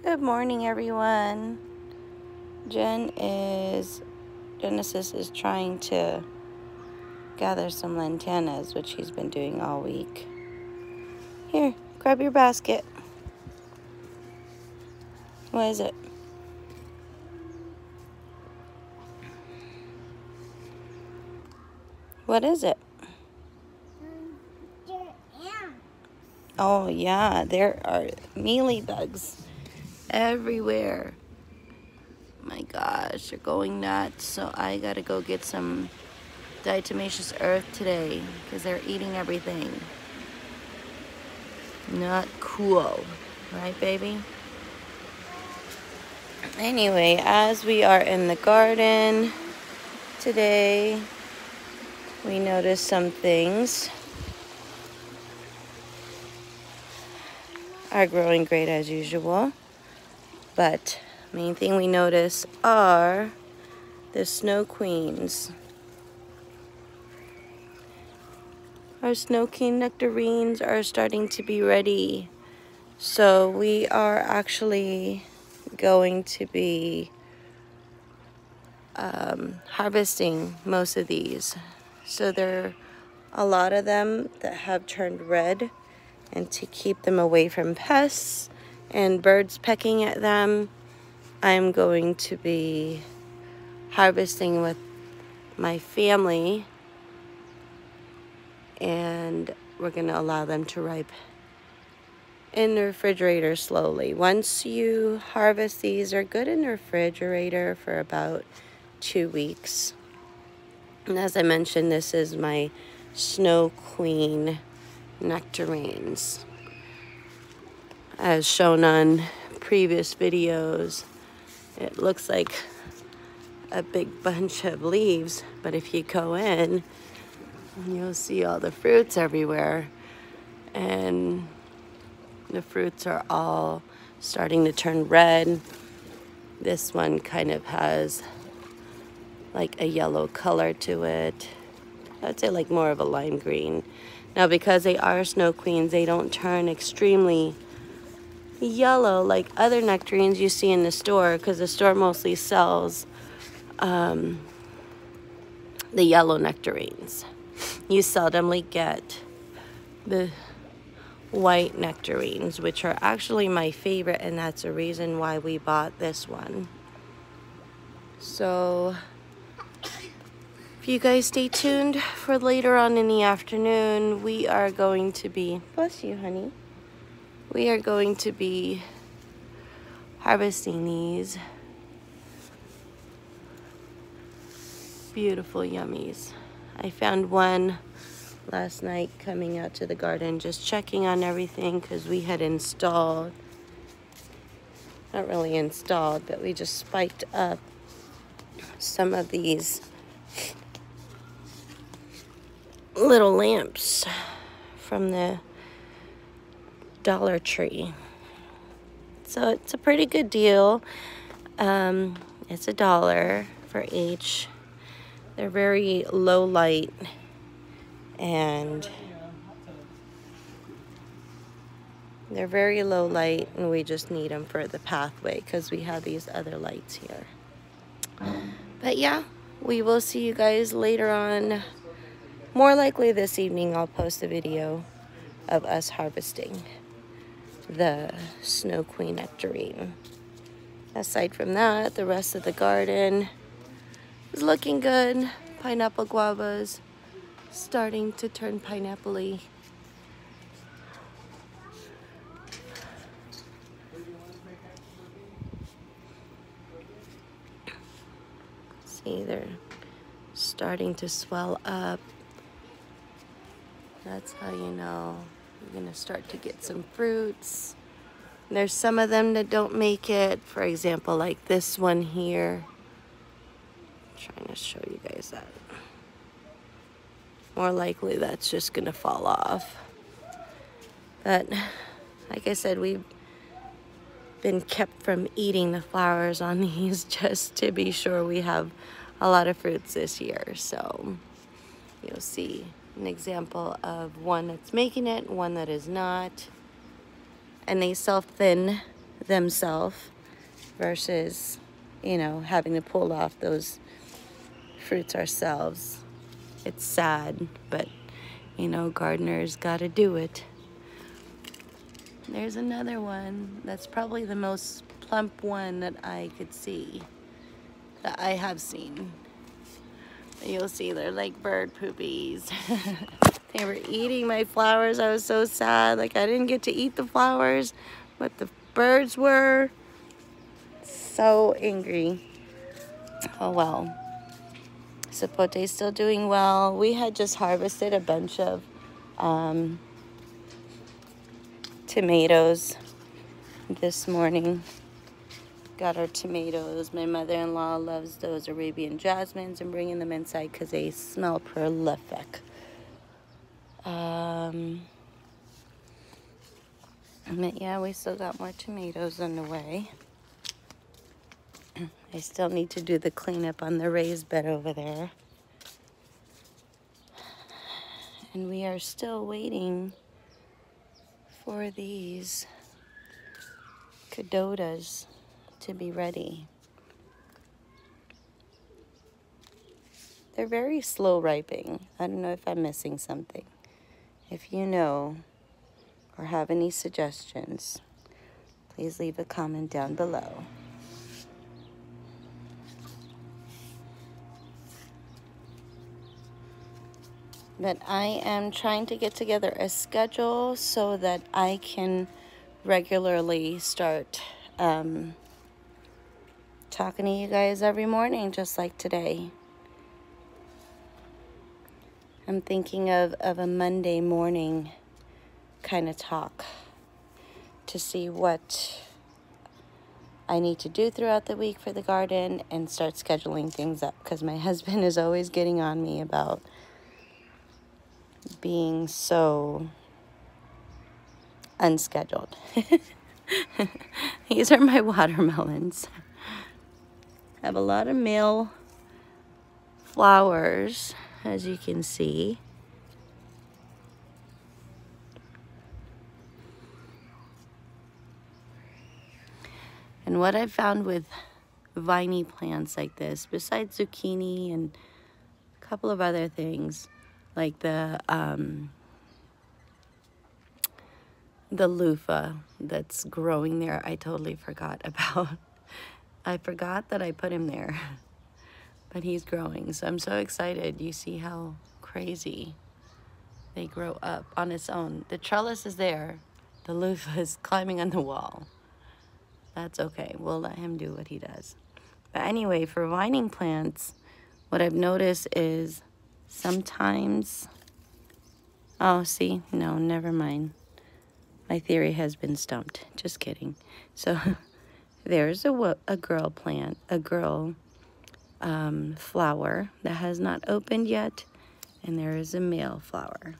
Good morning, everyone. Genesis is trying to gather some lantanas, which he's been doing all week. Here, grab your basket. What is it? What is it? Oh, yeah, there are mealybugs everywhere. My gosh, they're going nuts. So I gotta go get some diatomaceous earth today because they're eating everything. Not cool, right, baby? Anyway, as we are in the garden today, we noticed some things are growing great as usual, but main thing we notice are the Snow Queens. Our Snow Queen Nectarines are starting to be ready, so we are actually going to be harvesting most of these. So there are a lot of them that have turned red, and to keep them away from pests and birds pecking at them, I'm going to be harvesting with my family, and we're going to allow them to ripen in the refrigerator slowly. Once you harvest these, they're good in the refrigerator for about 2 weeks. And as I mentioned, this is my Snow Queen Nectarines. As shown on previous videos, it looks like a big bunch of leaves, but if you go in, you'll see all the fruits everywhere, and the fruits are all starting to turn red. This one kind of has like a yellow color to it. I'd say like more of a lime green. Now, because they are Snow Queens, they don't turn extremely yellow like other nectarines you see in the store, because the store mostly sells the yellow nectarines. You seldomly get the white nectarines, which are actually my favorite, and that's the reason why we bought this one. So if you guys stay tuned for later on in the afternoon, we are going to be, bless you, honey, we are going to be harvesting these beautiful yummies. I found one last night coming out to the garden, just checking on everything, because we had installed, not really installed, but we just spiked up some of these little lamps from the Dollar Tree. So it's a pretty good deal. It's $1 for each. They're very low light, and we just need them for the pathway because we have these other lights here. But yeah, we will see you guys later on. More likely this evening, I'll post a video of us harvesting the Snow Queen Nectarine. Aside from that, the rest of the garden is looking good. Pineapple guavas starting to turn pineapple-y. See, they're starting to swell up. That's how you know you're gonna start to get some fruits. There's some of them that don't make it. For example, like this one here. I'm trying to show you guys that. More likely that's just gonna fall off. But like I said, we've been kept from eating the flowers on these just to be sure we have a lot of fruits this year. So you'll see an example of one that's making it, one that is not. And they self-thin themselves versus, you know, having to pull off those fruits ourselves. It's sad, but, you know, gardeners gotta do it. There's another one that's probably the most plump one that I could see, that I have seen. You'll see they're like bird poopies. They were eating my flowers. I was so sad. Like, I didn't get to eat the flowers, but the birds were. So angry. Oh well. Sapote's still doing well. We had just harvested a bunch of tomatoes this morning. Got our tomatoes. My mother-in-law loves those Arabian jasmines and bringing them inside because they smell prolific. But yeah, we still got more tomatoes on the way. I still need to do the cleanup on the raised bed over there. And we are still waiting for these cadodas to be ready. They're very slow ripening. I don't know if I'm missing something. If you know or have any suggestions, please leave a comment down below. But I am trying to get together a schedule so that I can regularly start talking to you guys every morning, just like today. I'm thinking of a Monday morning kind of talk to see what I need to do throughout the week for the garden and start scheduling things up, because my husband is always getting on me about being so unscheduled. These are my watermelons. I have a lot of male flowers, as you can see. And what I've found with viney plants like this, besides zucchini and a couple of other things, like the loofah that's growing there, I totally forgot about. I forgot that I put him there, but he's growing, so I'm so excited. You see how crazy they grow up on its own. The trellis is there. The loofah is climbing on the wall. That's okay. We'll let him do what he does. But anyway, for vining plants, what I've noticed is sometimes... Oh, see? No, never mind. My theory has been stumped. Just kidding. So there's a girl plant, a girl flower that has not opened yet, and there is a male flower.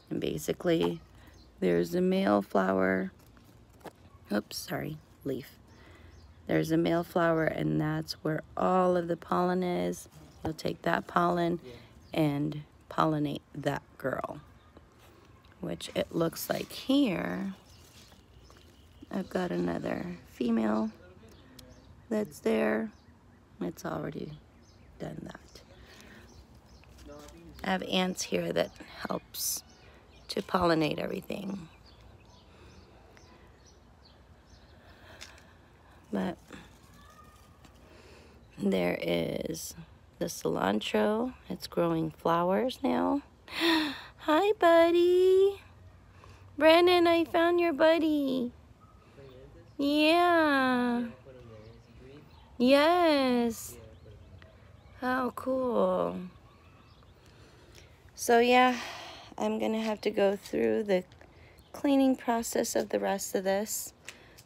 And basically, there's a male flower. Oops, sorry, leaf. There's a male flower, and that's where all of the pollen is. You'll take that pollen and pollinate that girl, which it looks like here. I've got another female that's there. It's already done that. I have ants here that helps to pollinate everything. But there is the cilantro. It's growing flowers now. Hi, buddy. Brandon, I found your buddy. Yeah. Yes. How cool. So yeah, I'm gonna have to go through the cleaning process of the rest of this.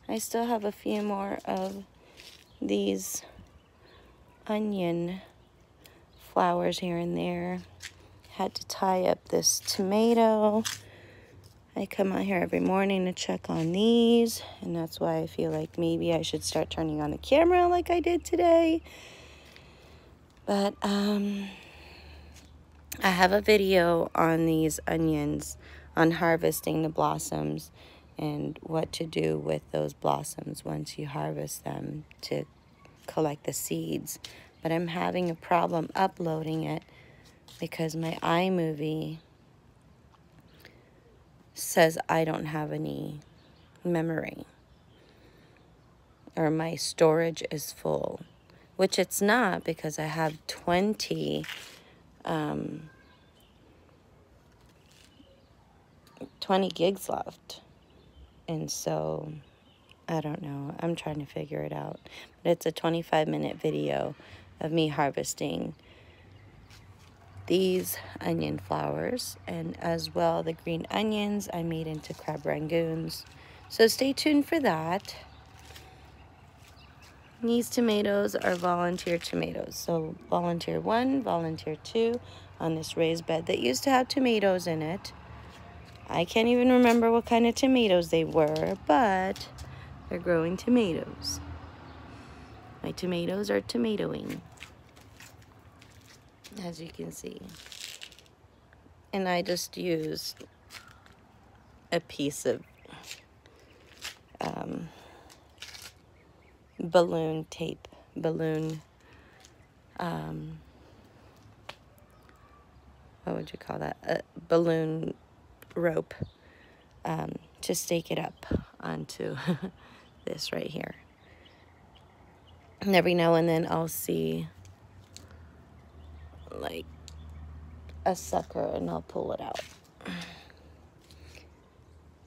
I still have a few more of these onion flowers here and there. Had to tie up this tomato. I come out here every morning to check on these, and that's why I feel like maybe I should start turning on the camera like I did today. But I have a video on these onions, on harvesting the blossoms, and what to do with those blossoms once you harvest them to collect the seeds. But I'm having a problem uploading it because my iMovie says I don't have any memory, or my storage is full, which it's not, because I have 20 gigs left. And so I don't know, I'm trying to figure it out. But it's a 25-minute video of me harvesting these onion flowers, and as well the green onions I made into crab rangoons. So stay tuned for that. These tomatoes are volunteer tomatoes. So volunteer 1, volunteer 2 on this raised bed that used to have tomatoes in it. I can't even remember what kind of tomatoes they were, but they're growing tomatoes. My tomatoes are tomatoing, as you can see. And I just used a piece of balloon tape, what would you call that? A balloon rope to stake it up onto this right here. And every now and then I'll see like a sucker and I'll pull it out.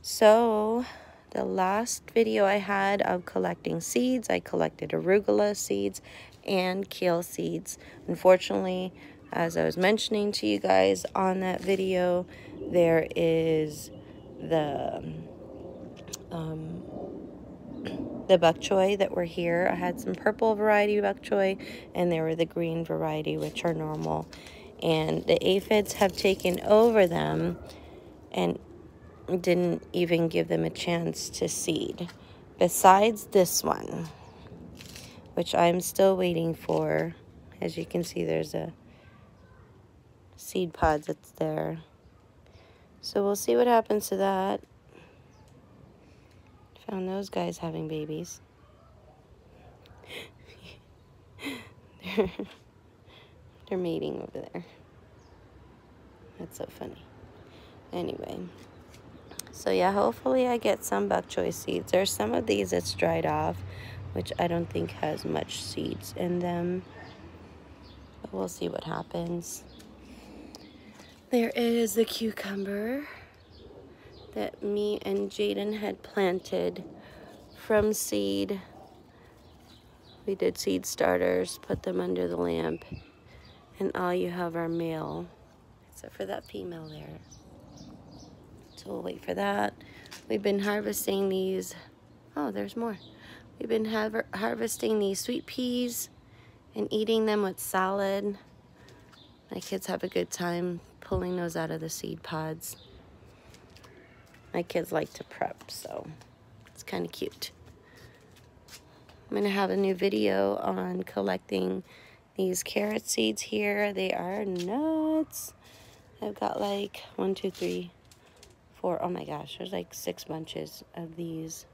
So the last video I had of collecting seeds, I collected arugula seeds and kale seeds. Unfortunately, as I was mentioning to you guys on that video, there is the bok choy that were here. I had some purple variety bok choy, and there were the green variety, which are normal. And the aphids have taken over them and didn't even give them a chance to seed. Besides this one, which I'm still waiting for. As you can see, there's a seed pod that's there. So we'll see what happens to that. Found those guys having babies. They're mating over there. That's so funny. Anyway, so yeah, hopefully I get some bok choy seeds. There's some of these that's dried off, which I don't think has much seeds in them. But we'll see what happens. There is the cucumber that me and Jaden had planted from seed. We did seed starters, put them under the lamp, and all you have are male, except for that female there. So we'll wait for that. We've been harvesting these. Oh, there's more. We've been harvesting these sweet peas and eating them with salad. My kids have a good time pulling those out of the seed pods. My kids like to prep, so it's kind of cute. I'm going to have a new video on collecting these carrot seeds here. They are nuts. I've got like 1, 2, 3, 4. Oh my gosh, there's like 6 bunches of these.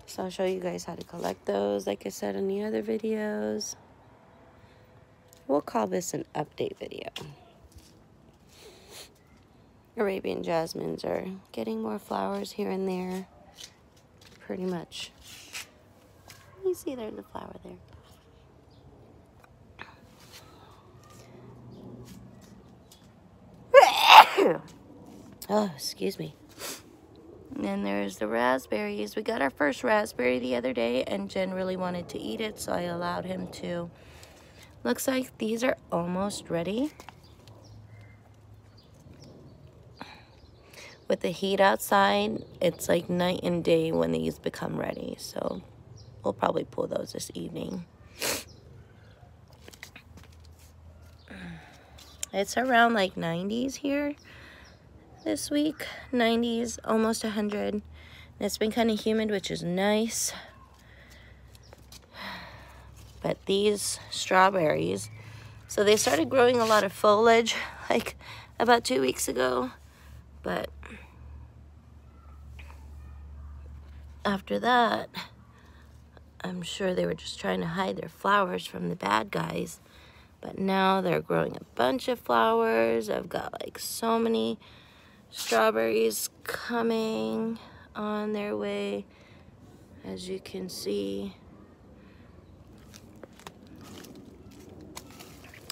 So I'll show you guys how to collect those, like I said in the other videos. We'll call this an update video. Arabian jasmines are getting more flowers here and there. Pretty much. You see there's a flower there. Oh, excuse me. And then there's the raspberries. We got our first raspberry the other day, and Jen really wanted to eat it, so I allowed him to. Looks like these are almost ready. With the heat outside, it's like night and day when these become ready. So we'll probably pull those this evening. It's around like 90s here this week. 90s, almost 100. And it's been kind of humid, which is nice. But these strawberries, so they started growing a lot of foliage like about 2 weeks ago. But after that, I'm sure they were just trying to hide their flowers from the bad guys. But now they're growing a bunch of flowers. I've got like so many strawberries coming on their way, as you can see.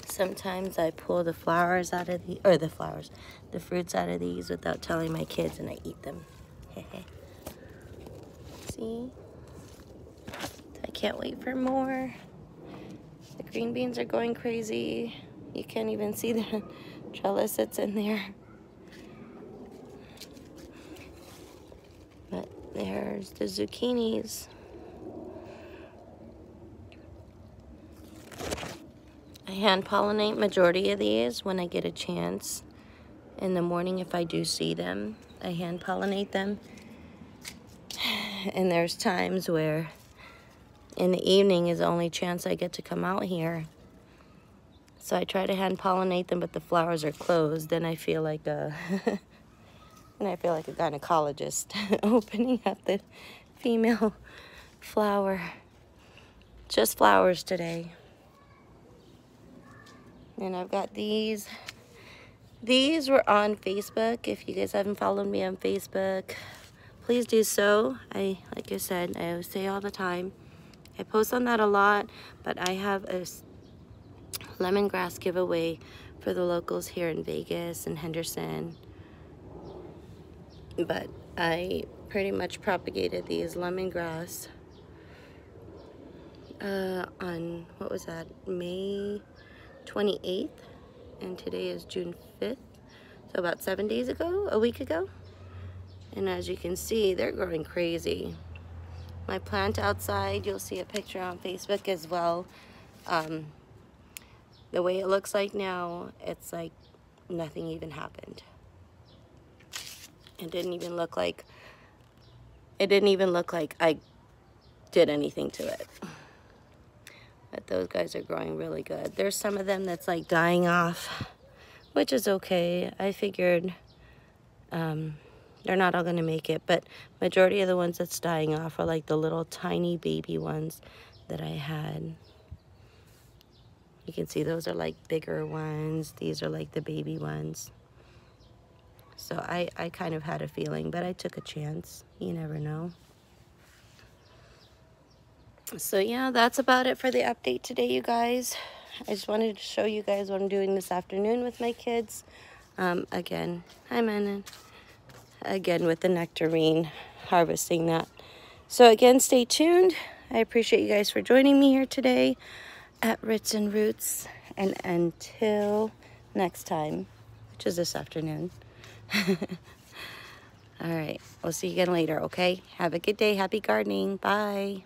Sometimes I pull the flowers out of the fruits out of these without telling my kids, and I eat them. See? I can't wait for more. The green beans are going crazy. You can't even see the trellis that's in there. But there's the zucchinis. I hand pollinate majority of these when I get a chance. In the morning, if I do see them, I hand pollinate them. And there's times where in the evening is the only chance I get to come out here. So I try to hand pollinate them, but the flowers are closed. Then I feel like a gynecologist opening up the female flower. Just flowers today. And I've got these. These were on Facebook. If you guys haven't followed me on Facebook, please do so. Like I said, I always say all the time, I post on that a lot, but I have a lemongrass giveaway for the locals here in Vegas and Henderson. But I pretty much propagated these lemongrass on, what was that, May 28th, and today is June 5th, so about 7 days ago, a week ago. And as you can see, they're growing crazy. My plant outside, you'll see a picture on Facebook as well. The way it looks like now, it's like nothing even happened. It didn't even look like I did anything to it. But those guys are growing really good. There's some of them that's like dying off, which is okay. I figured they're not all gonna make it, but majority of the ones that's dying off are like the little tiny baby ones that I had. You can see those are like bigger ones. These are like the baby ones. So I kind of had a feeling, but I took a chance. You never know. So yeah, that's about it for the update today, you guys. I just wanted to show you guys what I'm doing this afternoon with my kids. Again, hi Manon. Again with the nectarine, harvesting that. So again, stay tuned. I appreciate you guys for joining me here today at RhitznRoots. And until next time, which is this afternoon. All right, we'll see you again later, okay? Have a good day. Happy gardening. Bye.